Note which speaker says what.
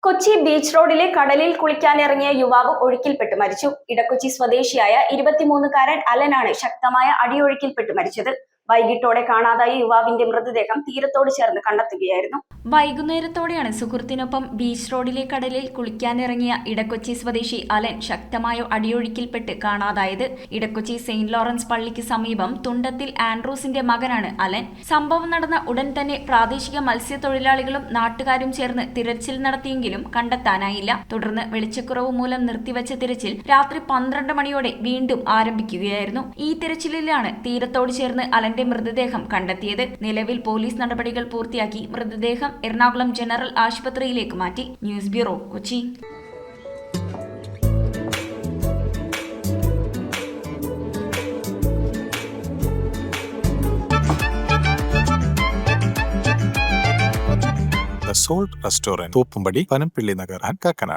Speaker 1: Kochi beach റോഡിലെ കടലിൽ കുളിക്കാനിറങ്ങിയ യുവാവ് ഒഴുക്കിൽപ്പെട്ട് മരിച്ചു. ഇടക്കൊച്ചി സ്വദേശിയായ 23-കാരൻ അലനാണ് ശക്തമായ അടിയൊഴുക്കിൽപ്പെട്ട് മരിച്ചത്. വൈകിട്ടോടെ കാണാതായ യുവാവിന്റെ മൃതദേഹം തീരത്തോട് ചേർന്ന് കണ്ടെത്തുകയായിരുന്നു. വൈകുന്നേരത്തോടെയാണ് സുഹൃത്തിനൊപ്പം ബീച്ച് റോഡിലെ കടലിൽ കുളിക്കാനിറങ്ങിയ ഇടക്കൊച്ചി സ്വദേശി അലൻ ശക്തമായ അടിയൊഴുക്കിൽപ്പെട്ട് കാണാതായത്. ഇടക്കൊച്ചി സെയിന്റ് ലോറൻസ് പള്ളിക്ക് സമീപം തുണ്ടത്തിൽ ആൻഡ്രൂസിന്റെ മകനാണ് അലൻ. സംഭവം നടന്ന ഉടൻ തന്നെ പ്രാദേശിക മത്സ്യത്തൊഴിലാളികളും നാട്ടുകാരും ചേർന്ന് തിരച്ചിൽ നടത്തിയെങ്കിലും കണ്ടെത്താനായില്ല. തുടർന്ന് വെളിച്ചക്കുറവ് മൂലം നിർത്തിവെച്ച തിരച്ചിൽ രാത്രി 12 മണിയോടെ വീണ്ടും ആരംഭിക്കുകയായിരുന്നു. ഈ തിരച്ചിലിലാണ് തീരത്തോട് ചേർന്ന് അലൻ മൃതദേഹം കണ്ടെത്തിയത്. നിലവിൽ പോലീസ് നടപടികൾ പൂർത്തിയാക്കി മൃതദേഹം എറണാകുളം ജനറൽ ആശുപത്രിയിലേക്ക് മാറ്റി. News bureau, Kochi.
Speaker 2: The Salt Restaurant, Pooppumpady, Panampilly Nagar, Kakkanad.